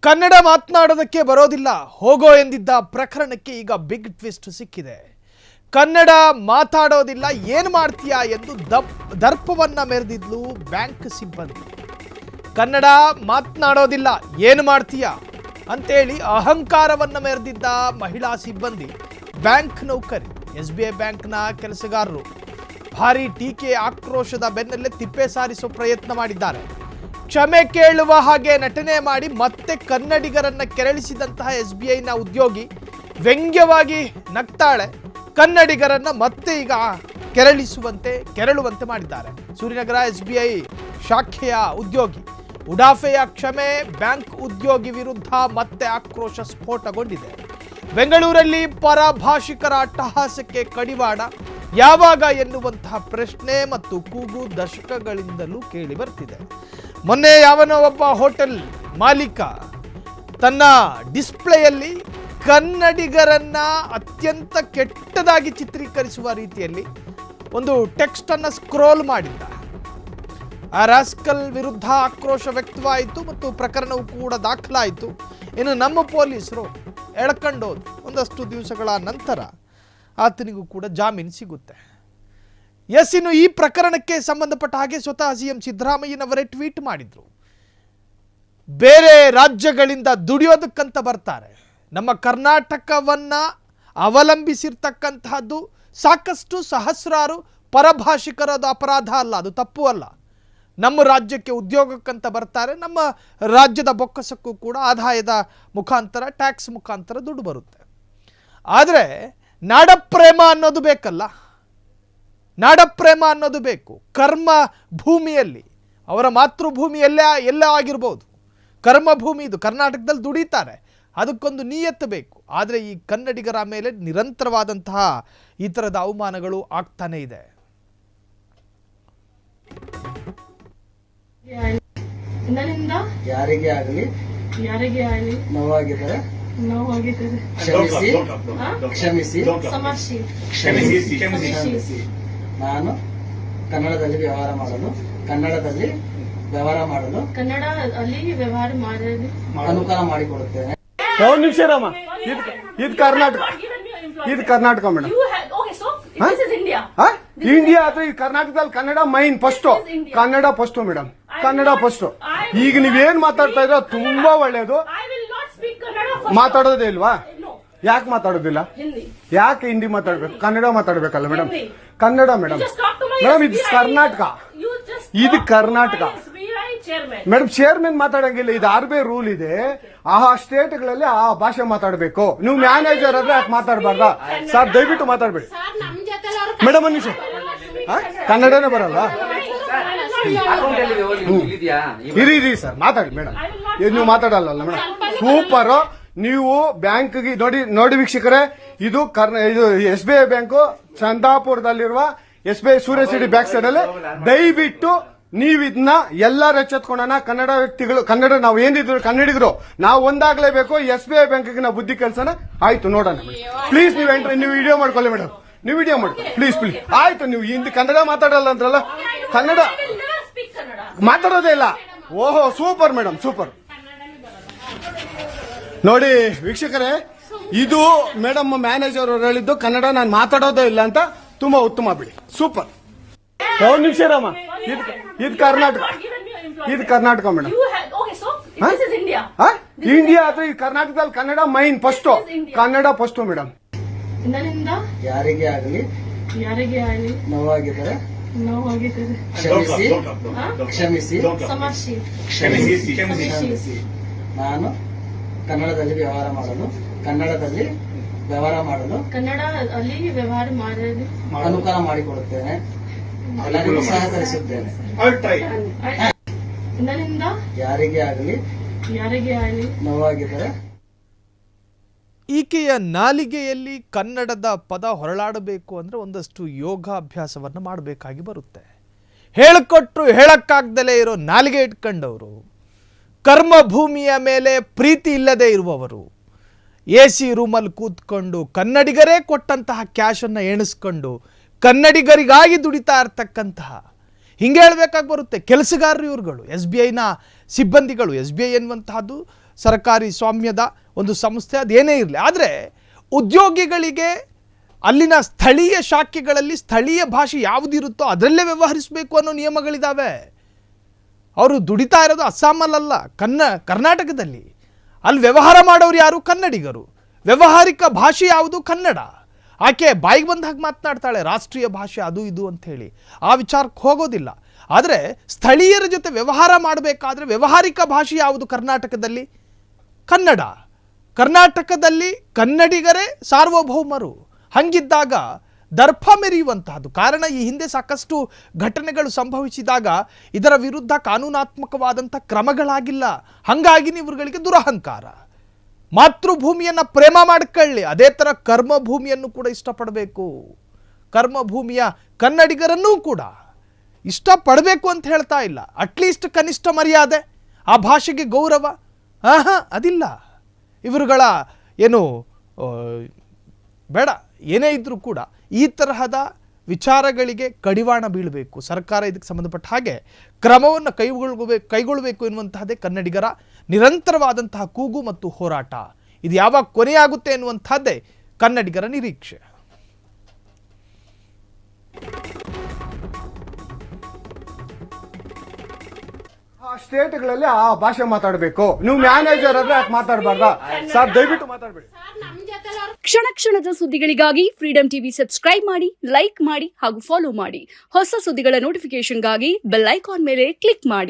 ಕನ್ನಡ ಮಾತನಾಡೋದಕ್ಕೆ ಬರೋದಿಲ್ಲ ಹೋಗೋ ಎಂದಿದ್ದ ಪ್ರಕರಣಕ್ಕೆ ಈಗ ಬಿಗ್ ಟ್ವಿಸ್ಟ್ ಸಿಕ್ಕಿದೆ. ಕನ್ನಡ ಮಾತಾಡೋದಿಲ್ಲ ಏನು ಮಾಡ್ತೀಯಾ ಎಂದು ದರ್ಪವನ್ನ ಮೆರೆದಿದ್ಲು ಬ್ಯಾಂಕ್ ಸಿಬ್ಬಂದಿ. ಕನ್ನಡ ಮಾತನಾಡೋದಿಲ್ಲ ಏನು ಮಾಡ್ತೀಯಾ ಅಂತೇಳಿ ಅಹಂಕಾರವನ್ನ ಮೆರೆದಿದ್ದ ಮಹಿಳಾ ಸಿಬ್ಬಂದಿ ಬ್ಯಾಂಕ್ ನೌಕರಿ. SBI ಬ್ಯಾಂಕ್ನ ಕೆಲಸಗಾರರು ಭಾರಿ ಟೀಕೆ ಆಕ್ರೋಶದ ಬೆನ್ನಲ್ಲೇ ತಿಪ್ಪೆ ಸಾರಿಸೋ ಪ್ರಯತ್ನ ಮಾಡಿದ್ದಾರೆ. ಕ್ಷಮೆ ಕೇಳುವ ಹಾಗೆ ನಟನೆ ಮಾಡಿ ಮತ್ತೆ ಕನ್ನಡಿಗರನ್ನ ಕೆರಳಿಸಿದಂತಹ SBIನ ಉದ್ಯೋಗಿ ವ್ಯಂಗ್ಯವಾಗಿ ನಗ್ತಾಳೆ. ಕನ್ನಡಿಗರನ್ನ ಮತ್ತೆ ಈಗ ಕೆರಳುವಂತೆ ಮಾಡಿದ್ದಾರೆ. ಸೂರ್ಯನಗರ SBI ಶಾಖೆಯ ಉದ್ಯೋಗಿ ಉಡಾಫೆಯ ಕ್ಷಮೆ ಬ್ಯಾಂಕ್ ಉದ್ಯೋಗಿ ವಿರುದ್ಧ ಮತ್ತೆ ಆಕ್ರೋಶ ಸ್ಫೋಟಗೊಂಡಿದೆ. ಬೆಂಗಳೂರಲ್ಲಿ ಪರಭಾಷಿಕರ ಅಟ್ಟಹಾಸಕ್ಕೆ ಕಡಿವಾಣ ಯಾವಾಗ ಎನ್ನುವಂತಹ ಪ್ರಶ್ನೆ ಮತ್ತು ಕೂಗು ದಶಕಗಳಿಂದಲೂ ಕೇಳಿ ಬರ್ತಿದೆ. ಮೊನ್ನೆ ಯಾವನೋ ಒಬ್ಬ ಹೋಟೆಲ್ ಮಾಲೀಕ ತನ್ನ ಡಿಸ್ಪ್ಲೇಯಲ್ಲಿ ಕನ್ನಡಿಗರನ್ನ ಅತ್ಯಂತ ಕೆಟ್ಟದಾಗಿ ಚಿತ್ರೀಕರಿಸುವ ರೀತಿಯಲ್ಲಿ ಒಂದು ಟೆಕ್ಸ್ಟ್ ಅನ್ನು ಸ್ಕ್ರೋಲ್ ಮಾಡಿದ್ದ. ಆ ರಾಸ್ಕಲ್ ವಿರುದ್ಧ ಆಕ್ರೋಶ ವ್ಯಕ್ತವಾಯಿತು ಮತ್ತು ಪ್ರಕರಣವು ಕೂಡ ದಾಖಲಾಯಿತು. ಇನ್ನು ನಮ್ಮ ಪೊಲೀಸರು ಎಳ್ಕೊಂಡೋದು ಒಂದಷ್ಟು ದಿವಸಗಳ ನಂತರ ಆತನಿಗೂ ಕೂಡ ಜಾಮೀನು ಸಿಗುತ್ತೆ. ಇನ್ನು ಈ ಪ್ರಕರಣಕ್ಕೆ ಸಂಬಂಧಪಟ್ಟ ಹಾಗೆ ಸ್ವತಃ CM ಸಿದ್ದರಾಮಯ್ಯನವರೇ ಟ್ವೀಟ್ ಮಾಡಿದ್ರು. ಬೇರೆ ರಾಜ್ಯಗಳಿಂದ ದುಡಿಯೋದಕ್ಕಂತ ಬರ್ತಾರೆ, ನಮ್ಮ ಕರ್ನಾಟಕವನ್ನ ಅವಲಂಬಿಸಿರ್ತಕ್ಕಂತಹದ್ದು ಸಾಕಷ್ಟು ಸಹಸ್ರಾರು ಪರಭಾಷಿಕರದ ಅಪರಾಧ ಅಲ್ಲ, ಅದು ತಪ್ಪು ಅಲ್ಲ. ನಮ್ಮ ರಾಜ್ಯಕ್ಕೆ ಉದ್ಯೋಗಕ್ಕಂತ ಬರ್ತಾರೆ, ನಮ್ಮ ರಾಜ್ಯದ ಬೊಕ್ಕಸಕ್ಕೂ ಕೂಡ ಆದಾಯದ ಮುಖಾಂತರ ಟ್ಯಾಕ್ಸ್ ಮುಖಾಂತರ ದುಡ್ಡು ಬರುತ್ತೆ. ಆದರೆ ನಾಡಪ್ರೇಮ ಅನ್ನೋದು ಬೇಕಲ್ಲ, ನಾಡಪ್ರೇಮ ಅನ್ನೋದು ಬೇಕು. ಕರ್ಮ ಭೂಮಿಯಲ್ಲಿ ಅವರ ಮಾತೃಭೂಮಿ ಎಲ್ಲ ಆಗಿರ್ಬೋದು, ಕರ್ಮಭೂಮಿ ಇದು. ಕರ್ನಾಟಕದಲ್ಲಿ ದುಡಿತಾರೆ, ಅದಕ್ಕೊಂದು ನಿಯತ್ತು ಬೇಕು. ಆದರೆ ಈ ಕನ್ನಡಿಗರ ಮೇಲೆ ನಿರಂತರವಾದಂತಹ ಈ ಥರದ ಅವಮಾನಗಳು ಆಗ್ತಾನೆ ಇದೆ. ಯಾರಿಗೆ ಆಗಲಿ ನೋವಾಗಿದ್ದರೆ ಕ್ಷಮಿಸಿ. ನಾನು ಕನ್ನಡದಲ್ಲಿ ವ್ಯವಹಾರ ಮಾಡಲು ಅನುಕೂಲ ಮಾಡಿಕೊಡುತ್ತೇನೆ. ಒಂದು ನಿಮಿಷ ರಾಮ, ಇದು ಕರ್ನಾಟಕ ಮೇಡಮ್. ಇಂಡಿಯಾ ಅಥವಾ ಈ ಕರ್ನಾಟಕದಲ್ಲಿ Kannada main first, Kannada first madam, Kannada first. ಈಗ ನೀವೇನ್ ಮಾತಾಡ್ತಾ ಇರೋ ತುಂಬಾ ಒಳ್ಳೇದು. ಮಾತಾಡೋದೇ ಇಲ್ವಾ? ಯಾಕೆ ಮಾತಾಡೋದಿಲ್ಲ? ಯಾಕೆ ಹಿಂದಿ ಮಾತಾಡ್ಬೇಕು? ಕನ್ನಡ ಮಾತಾಡ್ಬೇಕಲ್ಲ ಮೇಡಮ್. ಕನ್ನಡ ಮೇಡಮ್. ಇದು ಕರ್ನಾಟಕ, ಇದು ಕರ್ನಾಟಕ ಮೇಡಮ್. ಚೇರ್ಮನ್ ಮಾತಾಡಂಗಿಲ್ಲ, ಇದು RBI ರೂಲ್ ಇದೆ. ಆ ಸ್ಟೇಟ್ಗಳಲ್ಲಿ ಆ ಭಾಷೆ ಮಾತಾಡಬೇಕು. ನೀವು ಮ್ಯಾನೇಜರ್ ಆದ್ರೆ ಯಾಕೆ ಮಾತಾಡಬಾರ್ದ ಸರ್? ದಯವಿಟ್ಟು ಮಾತಾಡ್ಬೇಡಿ ಮೇಡಮ್. ಒಂದು ನಿಮಿಷ, ಕನ್ನಡನೇ ಬರಲ್ಲ? ಇರಿ ಸರ್, ಮಾತಾಡಿ ಮೇಡಮ್. ನೀವು ಮಾತಾಡಲ್ಲ ಮೇಡಮ್. ಸೂಪರ್. ನೀವು ಬ್ಯಾಂಕ್ಗೆ ನೋಡಿ ವೀಕ್ಷಕರೇ, ಇದು SBI ಬ್ಯಾಂಕು ಚಂದಾಪುರದಲ್ಲಿರುವ SBI ಸೂರ್ಯ ಸಿಟಿ ಬ್ಯಾಕ್ ಸೈಡ್ ಅಲ್ಲಿ. ದಯವಿಟ್ಟು ನೀವು ಇದನ್ನ ಎಲ್ಲರೂ ಎಚ್ಚೆತ್ಕೊಳ್ಳೋಣ. ಕನ್ನಡ ವ್ಯಕ್ತಿಗಳು, ಕನ್ನಡ ನಾವು ಏನಿದ್ರು ಕನ್ನಡಿಗರು ನಾವು ಒಂದಾಗ್ಲೇಬೇಕು. SBI ಬ್ಯಾಂಕ್ಗೆ ನಾವು ಬುದ್ಧಿ ಕಲ್ಸೋಣ. ಆಯ್ತು, ನೋಡೋಣ ಪ್ಲೀಸ್. ನೀವು ವಿಡಿಯೋ ಮಾಡ್ಕೊಳ್ಳಿ ಮೇಡಮ್, ನೀವು ವಿಡಿಯೋ ಮಾಡ್ಕೊಳ್ಳಿ ಪ್ಲೀಸ್. ಆಯ್ತು, ನೀವು ಹಿಂದಿ ಕನ್ನಡ ಮಾತಾಡಲ್ಲ ಅಂದ್ರಲ್ಲ, ಕನ್ನಡ ಮಾತಾಡೋದೇ ಇಲ್ಲ. ಓಹೋ, ಸೂಪರ್ ಮೇಡಮ್, ಸೂಪರ್. ನೋಡಿ ವೀಕ್ಷಕರೇ, ಇದು ಮೇಡಮ್ ಮ್ಯಾನೇಜರ್ ಅವರು ಹೇಳಿದ್ದು ಕನ್ನಡ ನಾನು ಮಾತಾಡೋದೇ ಇಲ್ಲ ಅಂತ. ತುಂಬಾ ಉತ್ತಮ ಬಿಡಿ, ಸೂಪರ್. ಒಂದು ನಿಮಿಷ ರಾಮ, ಇದು ಕರ್ನಾಟಕ ಮೇಡಮ್. ಇಂಡಿಯಾ ಅಥವಾ ಈ ಕರ್ನಾಟಕದಲ್ಲಿ Kannada main first, Kannada first madam. ಯಾರಿಗೆ ಆಗಲಿ ನೋವಾಗಿದ್ದರೆ ಕ್ಷಮಿಸಿ. ನಾನು ಕನ್ನಡದಲ್ಲಿ ವ್ಯವಹಾರ ಮಾಡಲು ಅನುಕೂಲ ಮಾಡಿಕೊಡುತ್ತೇನೆ. ಎಲ್ಲರಿಗೂ ಸಹಕರಿಸುತ್ತೇನೆ. ಯಾರಿಗೆ ಆಗಲಿ ನೋವಾಗಿದ್ದರೆ. ಈಕೆಯ ನಾಲಿಗೆಯಲ್ಲಿ ಕನ್ನಡದ ಪದ ಹೊರಳಾಡಬೇಕು ಅಂದ್ರೆ ಒಂದಷ್ಟು ಯೋಗಾಭ್ಯಾಸವನ್ನು ಮಾಡಬೇಕಾಗಿ ಬರುತ್ತೆ. ಹೇಳಿಕೊಟ್ರು ಹೇಳಕ್ಕಾಗ್ದಲೇ ಇರೋ ನಾಲಿಗೆ ಇಟ್ಕೊಂಡವರು, ಕರ್ಮಭೂಮಿಯ ಮೇಲೆ ಪ್ರೀತಿ ಇಲ್ಲದೆ ಇರುವವರು, AC ರೂಮಲ್ಲಿ ಕೂತ್ಕೊಂಡು ಕನ್ನಡಿಗರೇ ಕೊಟ್ಟಂತಹ ಕ್ಯಾಶನ್ನು ಎಣಿಸ್ಕೊಂಡು ಕನ್ನಡಿಗರಿಗಾಗಿ ದುಡಿತಾ ಇರ್ತಕ್ಕಂತಹ, ಹಿಂಗೆ ಹೇಳಬೇಕಾಗಿ ಬರುತ್ತೆ. ಕೆಲಸಗಾರರು ಇವ್ರುಗಳು, SBIನ ಸಿಬ್ಬಂದಿಗಳು. SBI ಎನ್ನುವಂತಹದ್ದು ಸರ್ಕಾರಿ ಸ್ವಾಮ್ಯದ ಒಂದು ಸಂಸ್ಥೆ ಅದೇನೇ ಇರಲಿ. ಆದರೆ ಉದ್ಯೋಗಿಗಳಿಗೆ ಅಲ್ಲಿನ ಸ್ಥಳೀಯ ಶಾಖೆಗಳಲ್ಲಿ ಸ್ಥಳೀಯ ಭಾಷೆ ಯಾವುದಿರುತ್ತೋ ಅದರಲ್ಲೇ ವ್ಯವಹರಿಸಬೇಕು ಅನ್ನೋ ನಿಯಮಗಳಿದ್ದಾವೆ. ಅವರು ದುಡಿತಾ ಇರೋದು ಅಸ್ಸಾಮಲ್ಲ, ಕರ್ನಾಟಕದಲ್ಲಿ. ಅಲ್ಲಿ ವ್ಯವಹಾರ ಮಾಡೋರು ಯಾರು? ಕನ್ನಡಿಗರು. ವ್ಯಾವಹಾರಿಕ ಭಾಷೆ ಯಾವುದು? ಕನ್ನಡ. ಆಕೆ ಬಾಯಿಗೆ ಬಂದ ಹಾಗೆ ಮಾತನಾಡ್ತಾಳೆ, ರಾಷ್ಟ್ರೀಯ ಭಾಷೆ ಅದು ಇದು ಅಂಥೇಳಿ. ಆ ವಿಚಾರಕ್ಕೆ ಹೋಗೋದಿಲ್ಲ. ಆದರೆ ಸ್ಥಳೀಯರ ಜೊತೆ ವ್ಯವಹಾರ ಮಾಡಬೇಕಾದ್ರೆ ವ್ಯಾವಹಾರಿಕ ಭಾಷೆ ಯಾವುದು? ಕರ್ನಾಟಕದಲ್ಲಿ ಕನ್ನಡ. ಕರ್ನಾಟಕದಲ್ಲಿ ಕನ್ನಡಿಗರೇ ಸಾರ್ವಭೌಮರು. ಹಂಗಿದ್ದಾಗ ದರ್ಪ ಮೆರೆಯುವಂತಹದ್ದು. ಕಾರಣ, ಈ ಹಿಂದೆ ಸಾಕಷ್ಟು ಘಟನೆಗಳು ಸಂಭವಿಸಿದಾಗ ಇದರ ವಿರುದ್ಧ ಕಾನೂನಾತ್ಮಕವಾದಂಥ ಕ್ರಮಗಳಾಗಿಲ್ಲ. ಹಾಗಾಗಿ ಇವುಗಳಿಗೆ ದುರಹಂಕಾರ. ಮಾತೃಭೂಮಿಯನ್ನು ಪ್ರೇಮ ಮಾಡ್ಕೊಳ್ಳಿ, ಅದೇ ಥರ ಕರ್ಮಭೂಮಿಯನ್ನು ಕೂಡ ಇಷ್ಟಪಡಬೇಕು. ಕರ್ಮಭೂಮಿಯ ಕನ್ನಡಿಗರನ್ನೂ ಕೂಡ ಇಷ್ಟಪಡಬೇಕು ಅಂತ ಹೇಳ್ತಾ ಇಲ್ಲ. ಅಟ್ಲೀಸ್ಟ್ ಕನಿಷ್ಠ ಮರ್ಯಾದೆ, ಆ ಭಾಷೆಗೆ ಗೌರವ ಅದಿಲ್ಲ. ಇವರುಗಳ ಏನು ಬೇಡ, ಏನೇ ಇದ್ರೂ ಕೂಡ ಈ ತರಹದ ವಿಚಾರಗಳಿಗೆ ಕಡಿವಾಣ ಬೀಳಬೇಕು. ಸರ್ಕಾರ ಇದಕ್ಕೆ ಸಂಬಂಧಪಟ್ಟ ಹಾಗೆ ಕ್ರಮವನ್ನು ಕೈಗೊಳ್ಳಬೇಕು ಎನ್ನುವಂತಹದ್ದೇ ಕನ್ನಡಿಗರ ನಿರಂತರವಾದಂತಹ ಕೂಗು ಮತ್ತು ಹೋರಾಟ. ಇದು ಯಾವಾಗ ಕೊನೆಯಾಗುತ್ತೆ ಎನ್ನುವಂತಹದ್ದೇ ಕನ್ನಡಿಗರ ನಿರೀಕ್ಷೆ. ಆ ಸ್ಟೇಟ್ಗಳಲ್ಲಿ ಆ ಭಾಷೆ ಮಾತಾಡಬೇಕು. ನೀವು ಮ್ಯಾನೇಜರ್ ಆದ್ರೆ ಯಾಕೆ ಮಾತಾಡಬಾರ್ದಾ ಸರ್? ದಯವಿಟ್ಟು ಮಾತಾಡಬೇಡಿ. ಕ್ಷಣ ಕ್ಷಣದ ಸುದ್ದಿಗಳಿಗಾಗಿ ಫ್ರೀಡಂ ಟಿವಿ ಸಬ್ಸ್ಕ್ರೈಬ್ ಮಾಡಿ, ಲೈಕ್ ಮಾಡಿ ಹಾಗೂ ಫಾಲೋ ಮಾಡಿ. ಹೊಸ ಸುದ್ದಿಗಳ ನೋಟಿಫಿಕೇಶನ್ಗಾಗಿ ಬೆಲ್ ಐಕಾನ್ ಮೇಲೆ ಕ್ಲಿಕ್ ಮಾಡಿ.